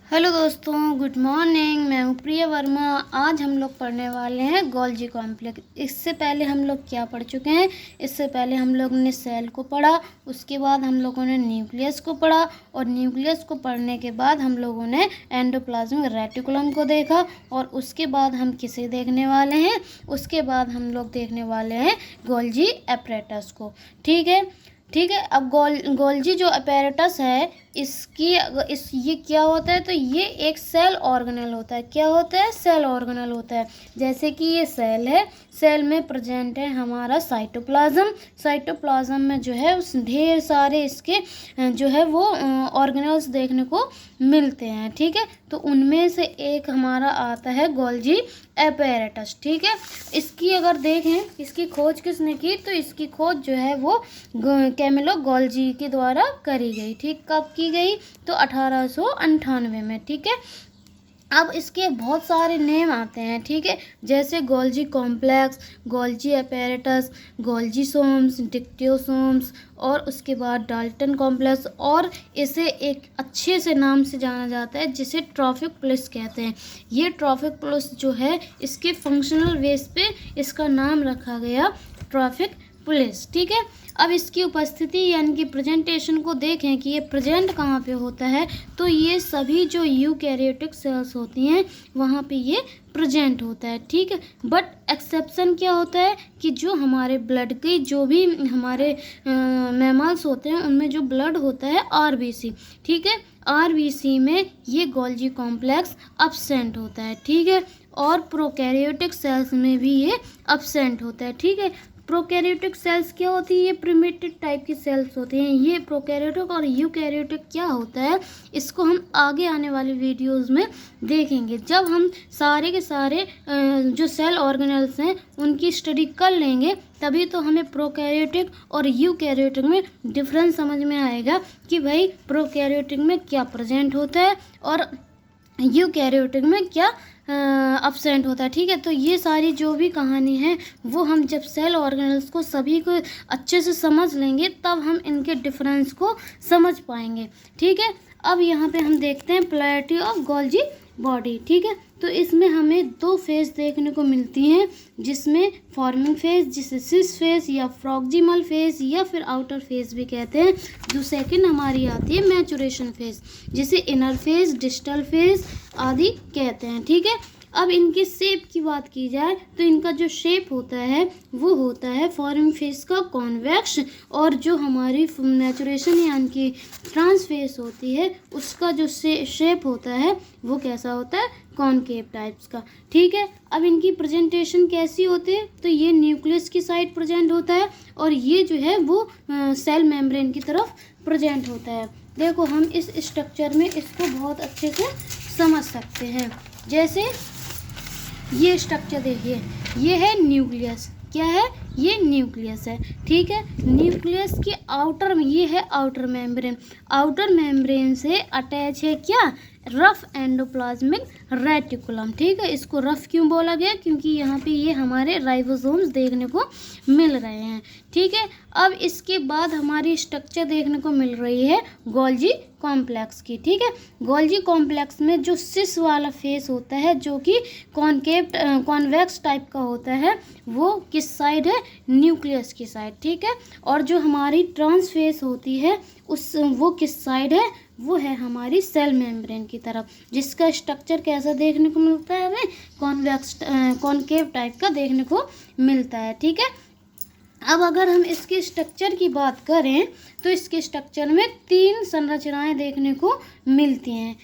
Hello दोस्तों, good morning. मैं हूँ प्रिया वर्मा। आज हम लोग पढ़ने वाले हैं गोल्जी कॉम्प्लेक्स। इससे पहले हम लोग क्या पढ़ चुके हैं? इससे पहले हम लोगों ने सेल को पढ़ा, उसके बाद हम लोगों ने न्यूक्लियस को पढ़ा, और न्यूक्लियस को पढ़ने के बाद हम लोगों ने एंडोप्लाज्मिक रेटिकुलम को देखा, और उसके बाद हम किसे देखने वाले हैं? उसके बाद हम लोग देखने वाले हैं गोल्जी एपरेटस को। ठीक है। अब गोल्जी जो अपैरेटस है, ये क्या होता है? तो ये एक सेल ऑर्गेनल होता है। क्या होता है? सेल ऑर्गेनल होता है। जैसे कि ये सेल है, सेल में प्रेजेंट है हमारा साइटोप्लाज्म में जो है उस ढेर सारे इसके जो है वो ऑर्गेनल्स देखने को मिलते हैं। ठीक है, तो उनमें से एक हमारा आता है गोल्जी एपैरेटस। ठीक है, इसकी अगर देखें इसकी खोज किसने की, तो इसकी खोज जो है वो कैमिलो गोल्जी के द्वारा करी गई। ठीक, कब की गई? तो 1898 में। ठीक है, अब इसके बहुत सारे नेम आते हैं। ठीक है, जैसे Golgi complex, Golgi apparatus, golgisomes, dictyosomes, और उसके बाद डाल्टन कॉम्प्लेक्स, और इसे एक अच्छे से नाम से जाना जाता है जिसे ट्रॉफिक पुलिस कहते हैं। ये ट्रॉफिक पुलिस जो है, इसके फंक्शनल बेस पे इसका नाम रखा गया ट्रॉफिक पुलिस। ठीक है, अब इसकी उपस्थिति यानी कि प्रेजेंटेशन को देखें कि ये प्रेजेंट कहाँ पे होता है, तो ये सभी जो यूकैरियोटिक सेल्स होती हैं वहाँ पे ये प्रेजेंट होता है। ठीक है, बट एक्सेप्शन क्या होता है कि जो हमारे ब्लड की जो भी हमारे मैमल्स होते हैं उनमें जो ब्लड होता है आरबीसी, ठीक है, आरबीसी में ये गोल्जी कॉम्प्लेक्स अब्सेंट होता है। ठीक है, और प्रोकैरियोटिक सेल्स में भी ये अब्सेंट होता है। ठीक है, प्रोकैरियोटिक सेल्स क्या होती है? ये प्रिमिटिव टाइप की सेल्स होती हैं। ये प्रोकैरियोटिक और यूकैरियोटिक क्या होता है, इसको हम आगे आने वाले वीडियोस में देखेंगे। जब हम सारे के सारे जो सेल ऑर्गेनल्स हैं उनकी स्टडी कर लेंगे, तभी तो हमें प्रोकैरियोटिक और यूकैरियोटिक में डिफरेंस समझ में आएगा कि भाई प्रोकैरियोटिक में क्या प्रेजेंट होता है और यूकैरियोटिक में क्या अब्सेंट होता है। ठीक है, तो ये सारी जो भी कहानी है वो हम जब सेल ऑर्गेनल्स को सभी को अच्छे से समझ लेंगे तब हम इनके डिफरेंस को समझ पाएंगे। ठीक है, अब यहाँ पे हम देखते हैं पोलैरिटी ऑफ गोल्जी बॉडी। ठीक है, तो इसमें हमें दो फेज देखने को मिलती हैं, जिसमें फॉर्मिंग फेज जिसे सिस फेज या फ्रॉक्जिमल फेज या फिर आउटर फेज भी कहते हैं। जो सेकंड हमारी आती है मैचुरेशन फेज, जिसे इनर फेज, डिस्टल फेज आदि कहते हैं। ठीक है, अब इनकी शेप की बात की जाए तो इनका जो शेप होता है वो होता है फॉर्मिंग फेज का कॉन्वेक्स, और जो हमारी मैचुरेशन यानी कि ट्रांस फेज होती है उसका जो शेप होता है वो कैसा होता है? कॉनकेव टाइप्स का। ठीक है, अब इनकी प्रेजेंटेशन कैसी होती है? तो ये न्यूक्लियस की साइड प्रेजेंट होता है, और ये जो है वो सेल मेम्ब्रेन की तरफ प्रेजेंट होता है। देखो, हम इस स्ट्रक्चर में इसको बहुत अच्छे से समझ सकते हैं। जैसे ये स्ट्रक्चर देखिए, ये है न्यूक्लियस। क्या है? ये न्यूक्लियस है। ठीक है, न्यूक्लियस की आउटर में ये है आउटर मेम्ब्रेन। आउटर मेम्ब्रेन से अटैच है क्या? Rough endoplasmic reticulum. ठीक है, इसको रफ क्यों बोला गया? क्योंकि यहाँ पे ये हमारे राइबोसोम्स देखने को मिल रहे हैं। ठीक है, अब इसके बाद हमारी स्ट्रक्चर देखने को मिल रही है गोल्जी कॉम्प्लेक्स की। ठीक है, गोल्जी कॉम्प्लेक्स में जो सिस वाला फेस होता है जो कि कॉन्वेक्स टाइप का होता है, वो किस साइड है? न्यूक्लियस की साइड। ठीक है, और जो हमारी ट्रांस फेस होती है वो किस साइड है? वो है हमारी सेल मेम्ब्रेन की तरफ, जिसका स्ट्रक्चर कैसा देखने को मिलता है? हमें कॉनकेव टाइप का देखने को मिलता है। ठीक है, अब अगर हम इसके स्ट्रक्चर की बात करें तो इसके स्ट्रक्चर में तीन संरचनाएं देखने को मिलती हैं।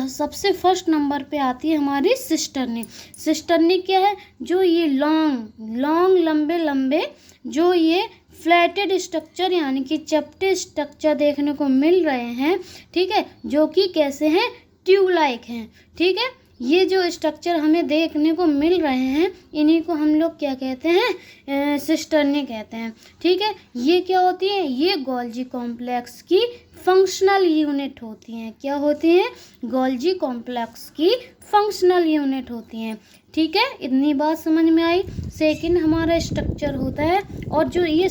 सबसे फर्स्ट नंबर पे आती है हमारी सिस्टर्नी। सिस्टर्नी क्या है? जो ये लॉन्ग लंबे लंबे जो ये फ्लैटेड स्ट्रक्चर यानी कि चपटे स्ट्रक्चर देखने को मिल रहे हैं। ठीक है, जो कि कैसे हैं? ट्यूब लाइक हैं। ठीक है, ये जो स्ट्रक्चर हमें देखने को मिल रहे हैं इन्हीं को हम लोग क्या कहते हैं? सिस्टर्नी कहते हैं। ठीक है, ये क्या होती है? ये गोल्जी कॉम्प्लेक्स की फंक्शनल यूनिट होती हैं। क्या होती हैं? गोल्जी कॉम्प्लेक्स की फंक्शनल यूनिट होती हैं। ठीक है, इतनी बात समझ में आई। सेकंड हमारा स्ट्रक्चर होता है, और जो ये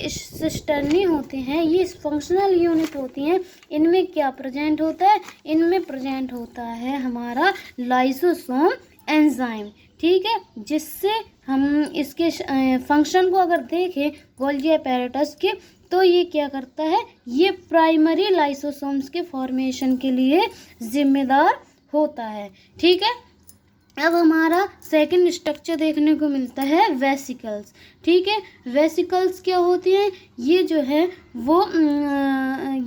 सिस्टर्नी होते हैं ये फंक्शनल यूनिट होती हैं। इनमें क्या प्रेजेंट होता है? इनमें प्रेजेंट होता है हमारा लाइसोसोम एंजाइम, ठीक है, जिससे हम इसके फंक्शन को अगर देखें गोल्जी एपेरेटस के, तो ये क्या करता है, ये प्राइमरी लाइसोसोम्स के फॉर्मेशन के लिए जिम्मेदार होता है, ठीक है। अब हमारा सेकंड स्ट्रक्चर देखने को मिलता है वेसिकल्स, ठीक है। वेसिकल्स क्या होती हैं, ये जो है वो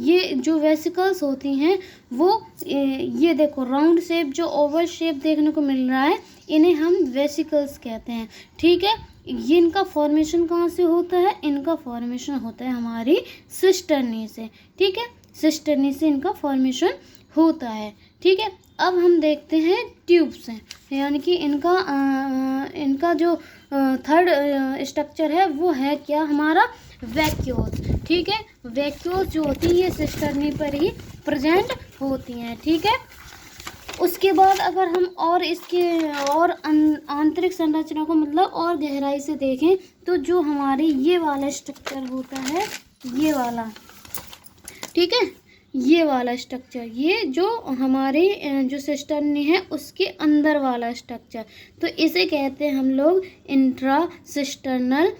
ये जो वेसिकल्स होती हैं वो ये देखो राउंड शेप, जो ओवल शेप देखने को मिल रहा है, इन्हें हम वेसिकल्स कहते हैं, ठीक है। ये इनका फॉर्मेशन कहाँ से होता है, इनका फॉर्मेशन होता है हमारी सिस्टर्नी से, ठीक है, सिस्टर्नी से इनका फॉर्मेशन होता है, ठीक है। अब हम देखते हैं ट्यूब्स हैं, यानी कि इनका जो थर्ड स्ट्रक्चर है वो है क्या, हमारा वैक्यूल्स, ठीक है। वैक्यूल्स जो होती है ये सिस्टर्नी पर ही प्रेजेंट होती हैं, ठीक है। उसके बाद अगर हम और इसके और आंतरिक संरचना को मतलब और गहराई से देखें, तो जो हमारे ये वाला स्ट्रक्चर होता है, ये वाला, ठीक है, ये वाला स्ट्रक्चर, ये जो हमारे जो सिस्टर्नी है उसके अंदर वाला स्ट्रक्चर, तो इसे कहते हैं हम लोग इंट्रा सिस्टर्नल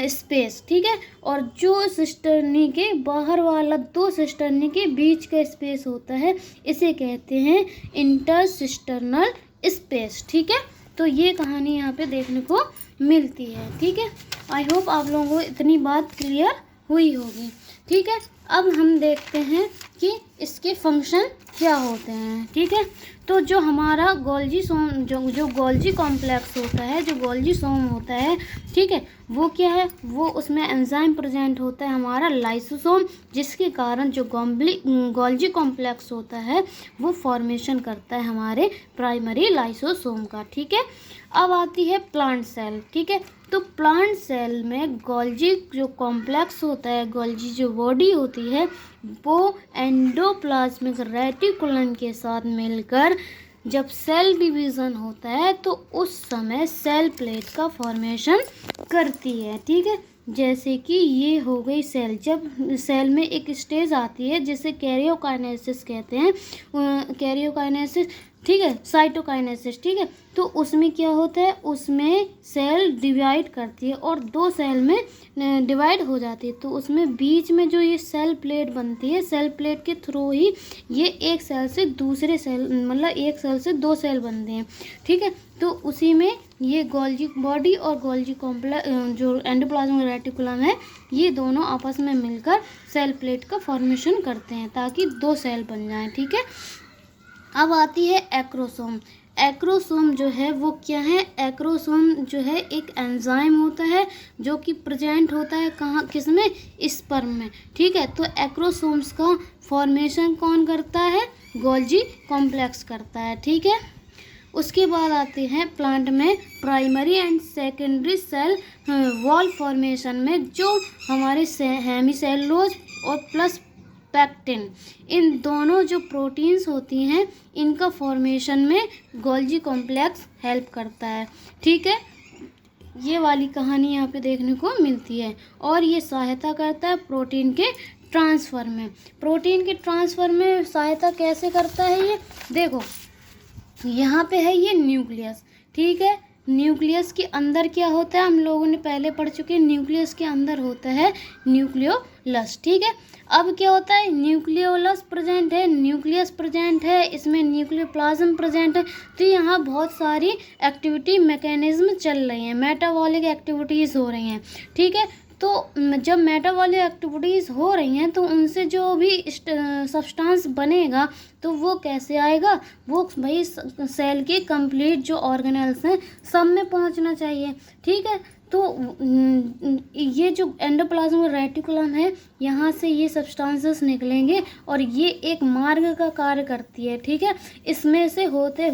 स्पेस, ठीक है। और जो सिस्टर्नी के बाहर वाला दो सिस्टर्नी के बीच का स्पेस होता है, इसे कहते हैं इंटरसिस्टर्नल स्पेस, ठीक है। तो ये कहानी यहाँ पे देखने को मिलती है, ठीक है। आई होप आप लोगों को इतनी बात क्लियर हुई होगी, ठीक है। अब हम देखते हैं कि इसके फंक्शन क्या होते हैं, ठीक है। तो जो हमारा गोल्जी सोम जो गोल्जी कॉम्प्लेक्स होता है, जो गोल्जी सोम होता है, ठीक है, वो क्या है, वो उसमें एंजाइम प्रेजेंट होता है हमारा लाइसोसोम, जिसके कारण जो गोल्जी कॉम्प्लेक्स होता है वो फॉर्मेशन करता है हमारे प्राइमरी लाइसोसोम का, ठीक है। अब आती है प्लांट सेल, ठीक है। तो प्लांट सेल में गोल्जी जो कॉम्प्लेक्स होता है, गोल्जी जो बॉडी होती है, वो एंडोप्लाज्मिक रेटिकुलम के साथ मिलकर जब सेल डिवीज़न होता है तो उस समय सेल प्लेट का फॉर्मेशन करती है, ठीक है। जैसे कि ये हो गई सेल, जब सेल में एक स्टेज आती है जिसे कैरियोकाइनेसिस कहते हैं, कैरियोकाइनेसिस, ठीक है, साइटोकाइनेसिस, ठीक है। तो उसमें क्या होता है, उसमें सेल डिवाइड करती है और दो सेल में डिवाइड हो जाती है, तो उसमें बीच में जो ये सेल प्लेट बनती है, सेल प्लेट के थ्रू ही ये एक सेल से दूसरे सेल, मतलब एक सेल से दो सेल बनते हैं, ठीक है। तो उसी में ये गोल्जी बॉडी और गोल्जी कॉम्प्लेक्स जो एंडोप्लाज्मिक रेटिकुलम है, ये दोनों आपस में मिलकर सेल प्लेट का फॉर्मेशन करते हैं ताकि दो सेल बन जाएं, ठीक है। अब आती है एक्रोसोम। एक्रोसोम जो है वो क्या है, एक्रोसोम जो है एक एंजाइम होता है जो कि प्रेजेंट होता है कहाँ, किसमें, स्पर्म में, ठीक है। तो एक्रोसोम्स का फॉर्मेशन कौन करता है, गोल्जी कॉम्प्लेक्स करता है, ठीक है। उसके बाद आते हैं प्लांट में primary and secondary cell wall formation में, जो हमारे हेमीसेलुलोज और प्लस पैक्टिन, इन दोनों जो प्रोटीन्स होती हैं, इनका फॉर्मेशन में गोल्जी कॉम्प्लेक्स हेल्प करता है, ठीक है। ये वाली कहानी यहाँ पे देखने को मिलती है और ये सहायता करता है प्रोटीन के ट्रांसफ़र में। प्रोटीन के ट्रांसफ़र में सहायता कैसे करता है, ये देखो यहाँ पे है ये न्यूक्लियस, ठीक है। न्यूक्लियस के अंदर क्या होता है, हम लोगों ने पहले पढ़ चुके हैं, न्यूक्लियस के अंदर होता है न्यूक्लियोलस, ठीक है। अब क्या होता है, न्यूक्लियोलस प्रेजेंट है, न्यूक्लियस प्रेजेंट है, इसमें न्यूक्लियोप्लाज्म प्रेजेंट है, तो यहाँ बहुत सारी एक्टिविटी मैकेनिज्म चल रही हैं, मेटाबॉलिक एक्टिविटीज़ हो रही हैं, ठीक है। तो जब मेटाबॉलिक एक्टिविटीज़ हो रही हैं तो उनसे जो भी सब्सटेंस बनेगा तो वो कैसे आएगा, वो भाई सेल के कंप्लीट जो ऑर्गेनेल्स हैं सब में पहुंचना चाहिए, ठीक है। तो ये जो एंडोप्लाज्मिक रेटिकुलम है, यहाँ से ये सब्सटेंसेस निकलेंगे और ये एक मार्ग का कार्य करती है, ठीक है। इसमें से होते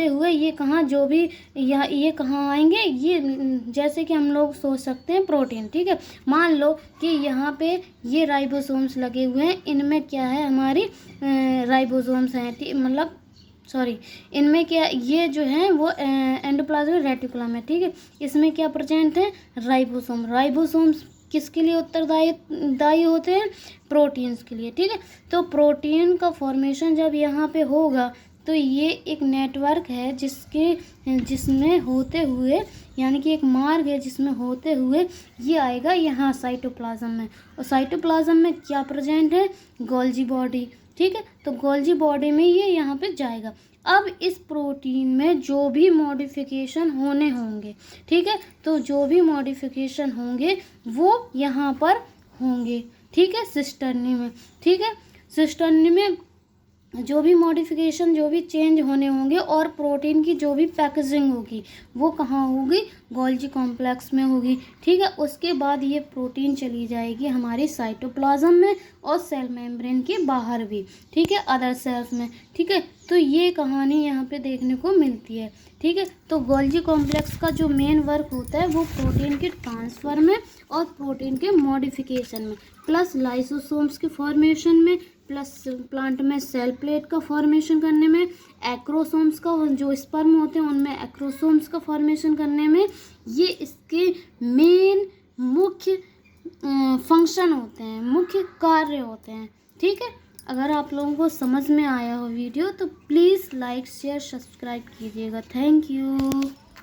हुए ये कहाँ, जो भी ये कहाँ आएंगे, ये जैसे कि हम लोग सोच सकते हैं प्रोटीन, ठीक है। मान लो कि यहाँ पे ये राइबोसोम्स लगे हुए हैं, इनमें क्या है, हमारी राइबोसोम्स हैं, मतलब सॉरी, इनमें क्या, ये जो है वो एंडोप्लाज्मिक रेटिकुलम है, ठीक है। इसमें क्या प्रेजेंट है, राइबोसोम्स किसके लिए दायी होते हैं? प्रोटीन्स के लिए, ठीक है। तो प्रोटीन का फॉर्मेशन जब यहाँ पे होगा तो ये एक नेटवर्क है जिसमें होते हुए, यानी कि एक मार्ग है जिसमें होते हुए ये आएगा यहाँ साइटोप्लाज्म में। और साइटोप्लाज्म में क्या प्रेजेंट है? गोल्जी बॉडी, ठीक है। तो गोल्जी बॉडी में ये यहाँ पे जाएगा। अब इस प्रोटीन में जो भी मॉडिफिकेशन होने होंगे, ठीक है, तो जो भी मॉडिफिकेशन होंगे वो यहाँ पर होंगे, ठीक है, सिस्टर्नी में, ठीक है। सिस्टर्नी में जो भी मॉडिफिकेशन, जो भी चेंज होने होंगे और प्रोटीन की जो भी पैकेजिंग होगी वो कहाँ होगी? गोल्जी कॉम्प्लेक्स में होगी, ठीक है। उसके बाद ये प्रोटीन चली जाएगी हमारी साइटोप्लाज्म में और सेल मेम्ब्रेन के बाहर भी, ठीक है, अदर सेल्स में, ठीक है। तो ये कहानी यहाँ पे देखने को मिलती है, ठीक है। तो गोल्जी कॉम्प्लेक्स का जो मेन वर्क होता है वो प्रोटीन के ट्रांसफ़र में और प्रोटीन के मॉडिफिकेशन में, प्लस लाइसोसोम्स के फॉर्मेशन में, प्लस प्लांट में सेल प्लेट का फॉर्मेशन करने में, एक्रोसोम्स का जो स्पर्म होते हैं उनमें एक्रोसोम्स का फॉर्मेशन करने में, ये इसके मेन मुख्य फंक्शन होते हैं, मुख्य कार्य होते हैं, ठीक है। अगर आप लोगों को समझ में आया हो वीडियो तो प्लीज़ लाइक शेयर सब्सक्राइब कीजिएगा। Thank you.